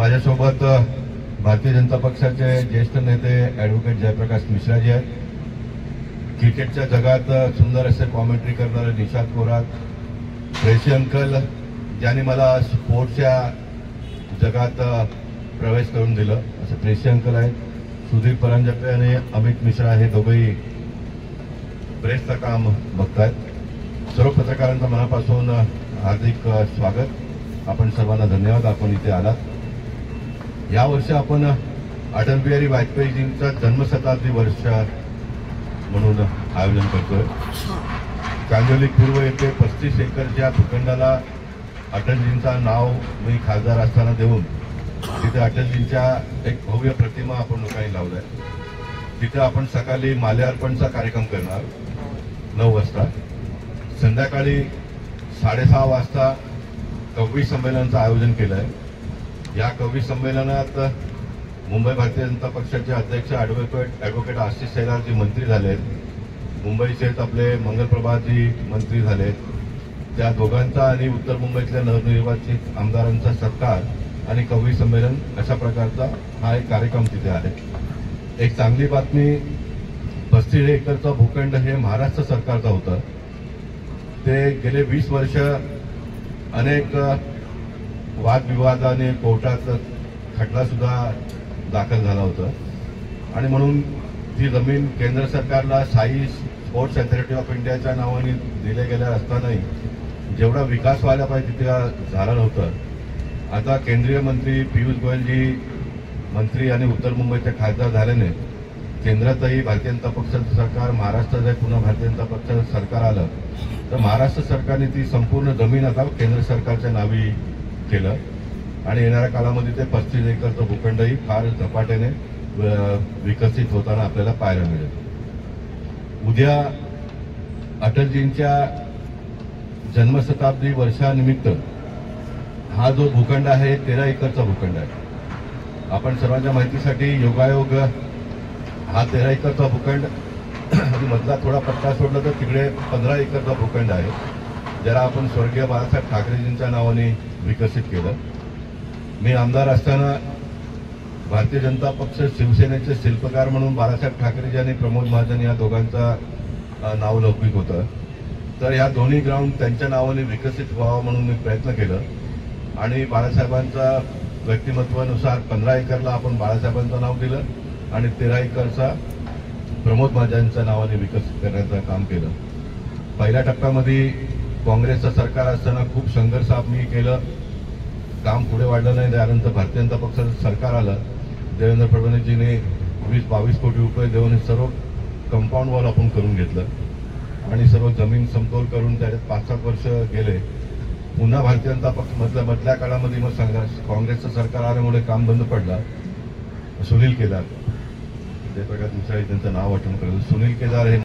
माझ्यासोबत भारतीय जनता पक्षाचे ज्येष्ठ नेते ॲडव्होकेट जयप्रकाश मिश्राजी आहेत. क्रिकेटच्या जगात सुंदर असे कॉमेंट्री करणारे निशांत कोरात, ट्रेसी अंकल ज्यांनी मला स्पोर्ट्सच्या जगात प्रवेश करून दिलं असं ट्रेसी अंकल आहेत. सुधीर परांजपे आणि अमित मिश्रा हे दोघेही प्रेसचं काम बघतायत. सर्व पत्रकारांचं मनापासून हार्दिक स्वागत. आपण सर्वांना धन्यवाद, आपण इथे आलात. यावर्षी आपण अटल बिहारी वाजपेयीजींचा जन्मशताब्दी वर्ष म्हणून आयोजन करतोय. कांदिवली पूर्व येथे 35 एकरच्या भूखंडाला अटलजींचा नाव मी खासदार असताना देऊन तिथे अटलजींच्या एक भव्य प्रतिमा आपण लोकांनी लावलाय. तिथे आपण सकाळी माल्यार्पणचा कार्यक्रम करणार 9 वाजता. संध्याकाळी 6:30 वाजता कवी संमेलनाचं आयोजन केलं आहे. या कवी संमेलनात मुंबई भारतीय जनता पक्षाचे अध्यक्ष ॲडव्होकेट आशिष शेलारजी मंत्री झालेत. मुंबईचे आपले मंगलप्रभाजी मंत्री झालेत. त्या दोघांचा आणि उत्तर मुंबईतल्या नवनिर्वाचित आमदारांचा सत्कार आणि कवी संमेलन अशा प्रकारचा हा एक कार्यक्रम तिथे आहे. एक चांगली बातमी, 35 एकरचा भूखंड हे महाराष्ट्र सरकारचा होता. ते गेले 20 वर्ष अनेक वादविवादाने कोर्टात खटला सुद्धा दाखल झाला होता आणि म्हणून ती जमीन केंद्र सरकारला साई स्पोर्ट्स अथॉरिटी ऑफ इंडियाच्या नावाने दिले गेल्या असतानाही जेवढा विकास व्हायला पाहिजे तिथे झाला नव्हता. आता केंद्रीय मंत्री पियुष गोयलजी मंत्री आणि उत्तर मुंबईचे खासदार झाल्याने केंद्रातही भारतीय जनता पक्षाचं सरकार, महाराष्ट्रातही पुन्हा भारतीय जनता पक्षाचं सरकार आलं तर महाराष्ट्र सरकारने ती संपूर्ण जमीन आता केंद्र सरकारच्या नावी केलं आणि येणाऱ्या काळामध्ये ते 35 एकरचं भूखंडही फार झपाट्याने विकसित होताना आपल्याला पाहायला मिळेल. उद्या अटलजींच्या जन्मशताब्दी वर्षानिमित्त हा जो भूखंड आहे 13 एकरचा भूखंड आहे. आपण सर्वांच्या माहितीसाठी योगायोग हा 13 एकरचा भूखंड मधला थोडा पट्टा सोडला तर तिकडे 15 एकरचा भूखंड आहे, ज्याला आपण स्वर्गीय बाळासाहेब ठाकरेजींच्या नावाने विकसित केलं. मी आमदार असताना भारतीय जनता पक्ष शिवसेनेचे शिल्पकार म्हणून बाळासाहेब ठाकरेजी आणि प्रमोद महाजन या दोघांचा नाव लौकिक होतं. तर या दोन्ही ग्राउंड त्यांच्या नावाने विकसित व्हावं म्हणून मी प्रयत्न केलं आणि बाळासाहेबांच्या व्यक्तिमत्वानुसार 15 एकरला आपण बाळासाहेबांचं नाव दिलं आणि 13 एकरचा प्रमोद महाजनच्या नावाने विकसित करण्याचं काम केलं. पहिल्या टप्प्यामध्ये काँग्रेसचं सरकार असताना खूप संघर्ष आम्ही केलं, काम पुढे वाढलं नाही. त्यानंतर भारतीय जनता पक्षाचं सरकार आलं. देवेंद्र फडणवीसजीने 20-22 कोटी रुपये देऊन हे सर्व कंपाऊंड वॉल आपण करून घेतलं आणि सर्व जमीन समतोल करून त्याच्यात 5-7 वर्ष गेले. पुन्हा भारतीय जनता पक्ष मधल्या काळामध्ये मग काँग्रेसचं सरकार आल्यामुळे काम बंद पडलं. सुनील केदार, जयप्रकाश मिश्रा त्यांचं नाव आठवण करतो. सुनील केदार हे